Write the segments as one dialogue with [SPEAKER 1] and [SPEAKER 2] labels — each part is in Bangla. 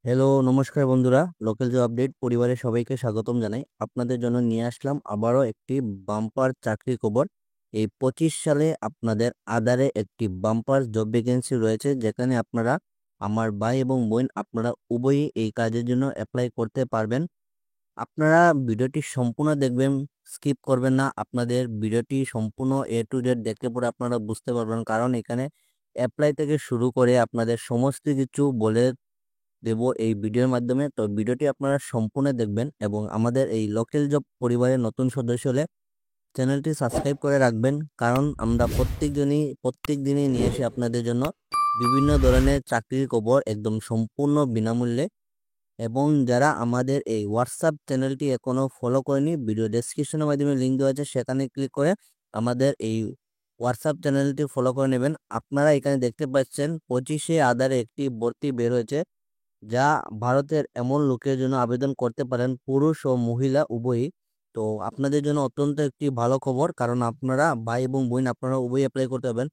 [SPEAKER 1] হ্যালো, নমস্কার বন্ধুরা। লোকাল জব আপডেট পরিবারের সবাইকে স্বাগতম জানাই। আপনাদের জন্য নিয়ে আসলাম আবারও একটি বাম্পার চাকরি খবর। এই 25 সালে আপনাদের আধারে একটি বাম্পার জব ভ্যাকেন্সি রয়েছে, যেখানে আপনারা, আমার ভাই এবং বোন, আপনারা উভয়ই এই কাজের জন্য অ্যাপ্লাই করতে পারবেন। আপনারা ভিডিওটি সম্পূর্ণ দেখবেন, স্কিপ করবেন না। আপনাদের ভিডিওটি সম্পূর্ণ এ টু জেড দেখতে পরে আপনারা বুঝতে পারবেন, কারণ এখানে অ্যাপ্লাই থেকে শুরু করে আপনাদের সমস্ত কিছু বলে দেব এই ভিডিওর মাধ্যমে। তো ভিডিওটি আপনারা সম্পূর্ণ দেখবেন এবং আমাদের এই লোকাল জব পরিবারের নতুন সদস্য হলে চ্যানেলটি সাবস্ক্রাইব করে রাখবেন, কারণ আমরা প্রত্যেক দিনই নিয়ে এসে আপনাদের জন্য বিভিন্ন ধরনের চাকরির খবর একদম সম্পূর্ণ বিনামূল্যে। এবং যারা আমাদের এই হোয়াটসঅ্যাপ চ্যানেলটি এখনো ফলো করেনি, ভিডিও ডেসক্রিপশনের মাধ্যমে লিঙ্ক দেওয়া আছে, সেখানে ক্লিক করে আমাদের এই হোয়াটসঅ্যাপ চ্যানেলটি ফলো করে নেবেন। আপনারা এখানে দেখতে পাচ্ছেন 25 আধারে একটি ভর্তি বের হয়েছে, যা ভারতের এমন লোকের জন্য আবেদন করতে পারেন, পুরুষ ও মহিলা উভয়ই। তো আপনাদের জন্য অত্যন্ত একটি ভালো খবর, কারণ আপনারা ভাই এবং বোন আপনারা উভয়ই অ্যাপ্লাই করতে পারবেন।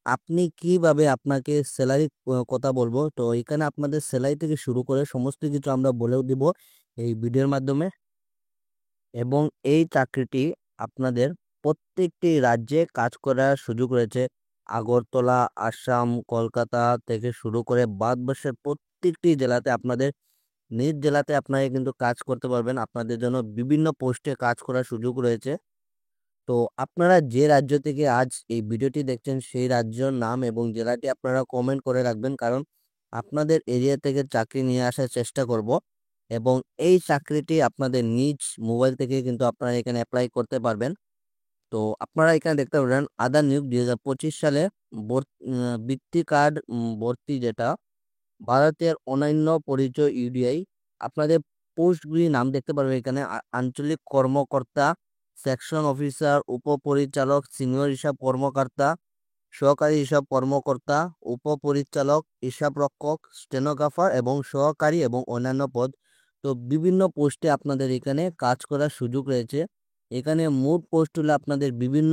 [SPEAKER 1] আপনি কিভাবে, আপনাকে স্যালারি কথা বলবো, তো এখানে আপনাদের স্যালারি থেকে শুরু করে সমস্ত কিছু আমরা বলেও দিব এই ভিডিওর মাধ্যমে। এবং এই চাকরিটি আপনাদের প্রত্যেকটি রাজ্যে কাজ করার সুযোগ রয়েছে। আগরতলা, আসাম, কলকাতা থেকে শুরু করে ভারতবর্ষের প্রত্যেকটি জেলাতে, আপনাদের নিজ জেলাতে আপনারা কিন্তু কাজ করতে পারবেন। আপনাদের জন্য বিভিন্ন পোস্টে কাজ করার সুযোগ রয়েছে। তো আপনারা যে রাজ্য থেকে আজ এই ভিডিওটি দেখছেন, সেই রাজ্যের নাম এবং জেলাটি আপনারা কমেন্ট করে রাখবেন, কারণ আপনাদের এরিয়া থেকে চাকরি নিয়ে আসার চেষ্টা করব। এবং এই চাকরিটি আপনাদের নিজ মোবাইল থেকে কিন্তু আপনারা এখানে অ্যাপ্লাই করতে পারবেন। তো আপনারা এখানে দেখতে পারেন আধার নিয়োগ 2025 সালে বৃত্তি কার্ড ভর্তি, যেটা ভারতের অনন্য পরিচয় ইউডিআই। আপনাদের পোস্টগুলি নাম দেখতে পারবেন এখানে: আঞ্চলিক কর্মকর্তা, সেকশন অফিসার, উপপরিচালক, সিনিয়র হিসাব কর্মকর্তা, সহকারী হিসাব কর্মকর্তা, উপপরিচালক, হিসাবরক্ষক, স্টেনোগ্রাফার এবং সহকারী এবং অন্যান্য পদ। তো বিভিন্ন পোস্টে আপনাদের এখানে কাজ করার সুযোগ রয়েছে। এখানে মোট পোস্ট হলে আপনাদের বিভিন্ন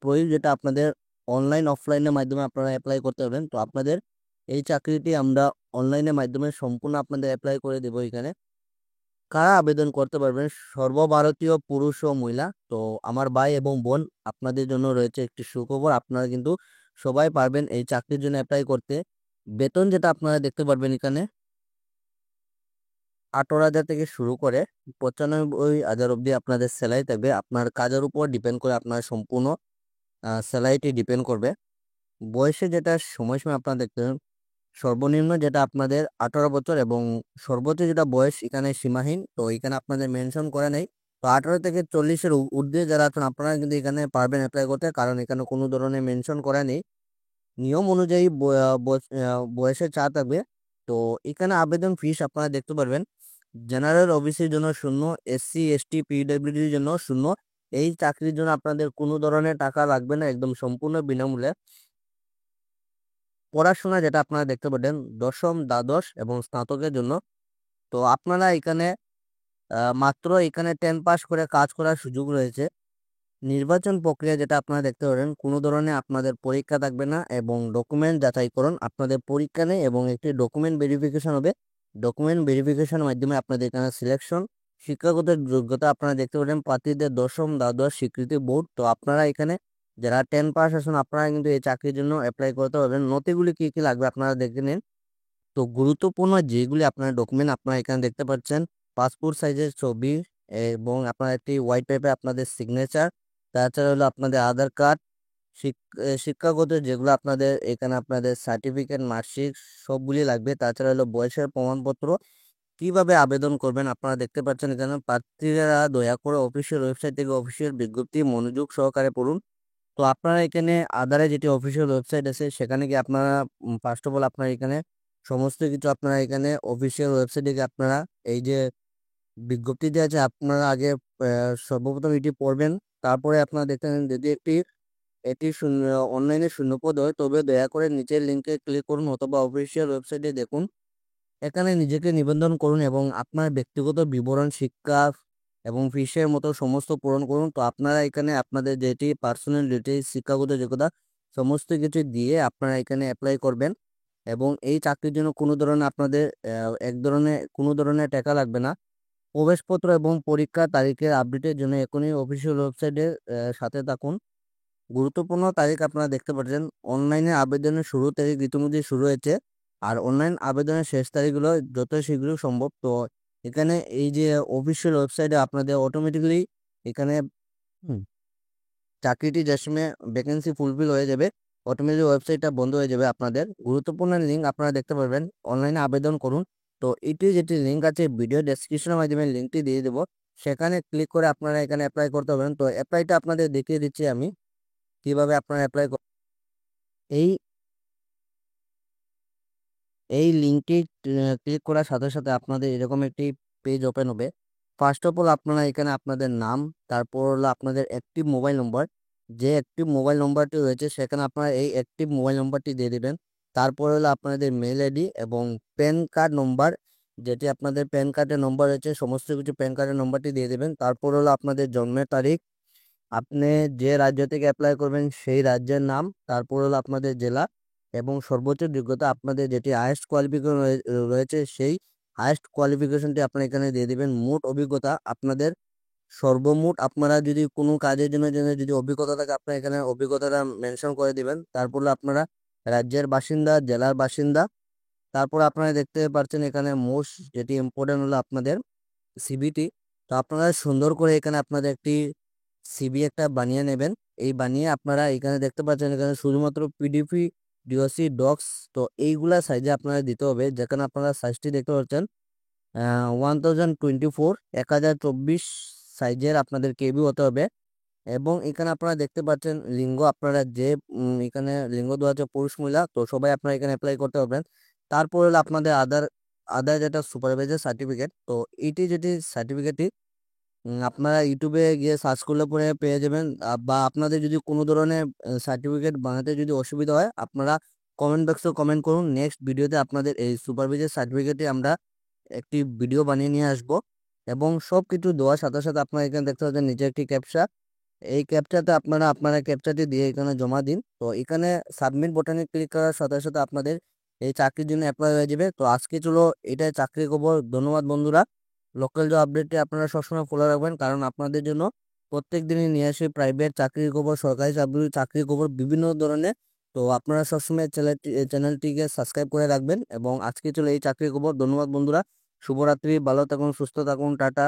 [SPEAKER 1] প্রয়োগ, যেটা আপনাদের অনলাইন অফলাইনের মাধ্যমে আপনারা অ্যাপ্লাই করতে পারবেন। তো আপনাদের এই চাকরিটি আমরা অনলাইনের মাধ্যমে সম্পূর্ণ আপনাদের অ্যাপ্লাই করে দেবো। এখানে কারা আবেদন করতে পারবেন? সর্বভারতীয় পুরুষ ও মহিলা। তো আমার ভাই এবং বোন, আপনাদের জন্য রয়েছে একটি সুখবর, আপনারা কিন্তু সবাই পারবেন এই চাকরির জন্য অ্যাপ্লাই করতে। বেতন যেটা আপনারা দেখতে পারবেন এখানে 18,000 থেকে শুরু করে 95,000 অবধি আপনাদের স্যালারি থাকবে। আপনার কাজের উপর ডিপেন্ড করে আপনার সম্পূর্ণ স্যালারিটি ডিপেন্ড করবে। বয়সে যেটা সময়সীমা আপনারা দেখতে পাবেন, সর্বনিম্ন যেটা আপনাদের 18 বছর এবং সর্বোচ্চ যেটা বয়স এখানে সীমাহীন। তো এখানে আপনাদের মেনশন করা নেই। তো 18 থেকে 40-এর ঊর্ধ্বে যারা আছেন, আপনারা কিন্তু এখানে পারবেন অ্যাপ্লাই করতে, কারণ এখানে কোনো ধরনের মেনশন করা নেই। নিয়ম অনুযায়ী বয়সের ছাড় থাকবে। তো এখানে আবেদন ফিস আপনারা দেখতে পারবেন: জেনারেল ওবিসির জন্য 0, এসসি এসটি পিডব্লিউডির জন্য 0। এই চাকরির জন্য আপনাদের কোনো ধরনের টাকা লাগবে না, একদম সম্পূর্ণ বিনামূল্যে। পড়াশোনা যেটা আপনারা দেখতে পাবেন, দশম, দ্বাদশ এবং স্নাতকের জন্য। তো আপনারা এখানে মাত্র এখানে 10 পাস করে কাজ করার সুযোগ রয়েছে। নির্বাচন প্রক্রিয়া যেটা আপনারা দেখতে পারেন, কোনো ধরনের আপনাদের পরীক্ষা থাকবে না এবং ডকুমেন্ট যাচাইকরণ আপনাদের পরীক্ষা নেই এবং একটি ডকুমেন্ট ভেরিফিকেশন হবে। ডকুমেন্ট ভেরিফিকেশনের মাধ্যমে আপনাদের এখানে সিলেকশন। শিক্ষাগত যোগ্যতা আপনারা দেখতে পারেন প্রার্থীদের দশম, দ্বাদশ স্বীকৃতি বোর্ড। তো আপনারা এখানে যারা 10 পাস আছেন, আপনারা কিন্তু এই চাকরির জন্য অ্যাপ্লাই করতে পারবেন। নথিগুলি কি কি লাগবে আপনারা দেখে নিন। তো গুরুত্বপূর্ণ যেগুলি আপনার ডকুমেন্ট আপনারা এখানে দেখতে পাচ্ছেন: পাসপোর্ট সাইজের ছবি এবং আপনার একটি হোয়াইট পেপারে আপনাদের সিগনেচার। তাছাড়া হলো আপনাদের আধার কার্ড, শিক্ষাগত যেগুলো আপনাদের এখানে আপনাদের সার্টিফিকেট, মার্কশিট সবগুলি লাগবে। তাছাড়া হলো বয়সের প্রমাণপত্র। কিভাবে আবেদন করবেন আপনারা দেখতে পাচ্ছেন এখানে। প্রার্থীরা দয়া করে অফিসিয়াল ওয়েবসাইট থেকে অফিসিয়াল বিজ্ঞপ্তি মনোযোগ সহকারে পড়ুন। তো আপনারা এখানে আধারে যেটি অফিসিয়াল ওয়েবসাইট আছে, সেখানে গিয়ে আপনারা ফার্স্ট অফ অল আপনারা এখানে সমস্ত কিছু আপনারা এখানে অফিসিয়াল ওয়েবসাইটে গিয়ে আপনারা এই যে বিজ্ঞপ্তিটি আছে, আপনারা আগে সর্বপ্রথম এটি পড়বেন। তারপরে আপনারা দেখতেন যদি এটি শূন্য অনলাইনে শূন্যপদ হয়, তবে দয়া করে নিচের লিঙ্কে ক্লিক করুন অথবা অফিসিয়াল ওয়েবসাইটে দেখুন। এখানে নিজেকে নিবন্ধন করুন এবং আপনার ব্যক্তিগত বিবরণ, শিক্ষা এবং ফিসের মতো সমস্ত পূরণ করুন। তো আপনারা এখানে আপনাদের যেটি পার্সোনাল ডিটেইলস, শিক্ষাগত যোগ্যতা সমস্ত কিছু দিয়ে আপনারা এখানে অ্যাপ্লাই করবেন। এবং এই চাকরির জন্য কোনো ধরনের আপনাদের কোনো ধরনের টাকা লাগবে না। প্রবেশপত্র এবং পরীক্ষা তারিখের আপডেটের জন্য এখনই অফিসিয়াল ওয়েবসাইটের সাথে থাকুন। গুরুত্বপূর্ণ তারিখ আপনারা দেখতে পাচ্ছেন, অনলাইনে আবেদনের শুরু তারিখ ইতিমধ্যে শুরু হয়েছে, আর অনলাইন আবেদনের শেষ তারিখগুলো যত শীঘ্র সম্ভব। তো এখানে এই যে অফিসিয়াল ওয়েবসাইটে আপনাদের অটোমেটিক্যালি এখানে হুম, চাকরিটি যে সময় ভ্যাকেন্সি ফুলফিল হয়ে যাবে, অটোমেটিক ওয়েবসাইটটা বন্ধ হয়ে যাবে। আপনাদের গুরুত্বপূর্ণ লিঙ্ক আপনারা দেখতে পারবেন, অনলাইনে আবেদন করুন। তো এটি যেটি লিঙ্ক আছে ভিডিও ডেসক্রিপশনের মাধ্যমে লিঙ্কটি দিয়ে দেবো, সেখানে ক্লিক করে আপনারা এখানে অ্যাপ্লাই করতে পারবেন। তো অ্যাপ্লাইটা আপনাদের দেখিয়ে দিচ্ছি আমি কিভাবে আপনারা অ্যাপ্লাই। এই এই লিঙ্কে ক্লিক করার সাথে সাথে আপনাদের এরকম একটি পেজ ওপেন হবে। ফার্স্ট অফ অল আপনারা এখানে আপনাদের নাম, তারপর হলো আপনাদের অ্যাক্টিভ মোবাইল নম্বর, যে অ্যাক্টিভ মোবাইল নম্বরটি রয়েছে সেখানে আপনারা এই অ্যাক্টিভ মোবাইল নম্বরটি দিয়ে দেবেন। তারপর হলো আপনাদের মেল আইডি এবং প্যান কার্ড নম্বর, যেটি আপনাদের প্যান কার্ডের নম্বর রয়েছে, সমস্ত কিছু প্যান কার্ডের নম্বরটি দিয়ে দেবেন। তারপর হলো আপনাদের জন্মের তারিখ, আপনি যে রাজ্য থেকে অ্যাপ্লাই করবেন সেই রাজ্যের নাম, তারপর হলো আপনাদের জেলা এবং সর্বোচ্চ যোগ্যতা, আপনাদের যেটি হায়েস্ট কোয়ালিফিকেশন রয়েছে সেই হায়েস্ট কোয়ালিফিকেশনটি আপনারা এখানে দিয়ে দিবেন। মোট অভিজ্ঞতা আপনাদের সর্বমোট, আপনারা যদি কোনো কাজের জন্য যদি অভিজ্ঞতা থাকে আপনারা এখানে অভিজ্ঞতাটা মেনশন করে দিবেন। তারপর হলো আপনারা রাজ্যের বাসিন্দা, জেলার বাসিন্দা। তারপর আপনারা দেখতে পাচ্ছেন এখানে মোস্ট যেটি ইম্পর্টেন্ট হলো আপনাদের সিবিটি। তো আপনারা সুন্দর করে এখানে আপনাদের একটি সিবি একটা বানিয়ে নেবেন। এই বানিয়ে আপনারা এখানে দেখতে পাচ্ছেন এখানে শুধুমাত্র পিডিপি, ডিওসি, ডক্স, তো এইগুলা সাইজে আপনারা দিতে হবে। যেখানে আপনারা সাইজটি দেখতে পাচ্ছেন 1024 1024 সাইজের আপনাদের কেবি হতে হবে। এবং এখানে আপনারা দেখতে পাচ্ছেন লিঙ্গ, আপনারা যে এখানে লিঙ্গ দেওয়া আছে পুরুষ মহিলা, তো সবাই আপনারা এখানে অ্যাপ্লাই করতে পারবেন। তারপর হলো আপনাদের আদার আদার যেটা সুপারভাইজার সার্টিফিকেট, তো এটি যেটি সার্টিফিকেটটি আপনারা ইউটিউবে গিয়ে সার্চ করলে পরে পেয়ে যাবেন। বা আপনাদের যদি কোনো ধরনের সার্টিফিকেট বানাতে যদি অসুবিধা হয় আপনারা কমেন্ট বক্সে কমেন্ট করুন। নেক্সট ভিডিওতে আপনাদের এই সুপারভাইজার সার্টিফিকেটে আমরা একটি ভিডিও বানিয়ে নিয়ে আসব। এবং সব কিছু দেওয়ার সাথে সাথে আপনারা এখানে দেখতে পাচ্ছেন নিচে একটি ক্যাপচা, এই ক্যাপচাতে আপনারা ক্যাপচাটি দিয়ে এখানে জমা দিন। তো এখানে সাবমিট বাটনে ক্লিক করার সাথে সাথে আপনাদের এই চাকরির জন্য অ্যাপ্লাই হয়ে যাবে। তো আজকে চলো এটাই চাকরি খবর। ধন্যবাদ বন্ধুরা। লোকাল জব আপডেটটি আপনারা সবসময় ফলো রাখবেন, কারণ আপনাদের জন্য প্রত্যেক দিনই নিয়ে আসে প্রাইভেট চাকরির খবর, সরকারি চাকরির খবর বিভিন্ন ধরনের। তো আপনারা সবসময় চ্যানেলটিকে সাবস্ক্রাইব করে রাখবেন। এবং আজকে চলো এই চাকরির খবর। ধন্যবাদ বন্ধুরা, শুভরাত্রি, ভালো থাকুন, সুস্থ থাকুন, টাটা।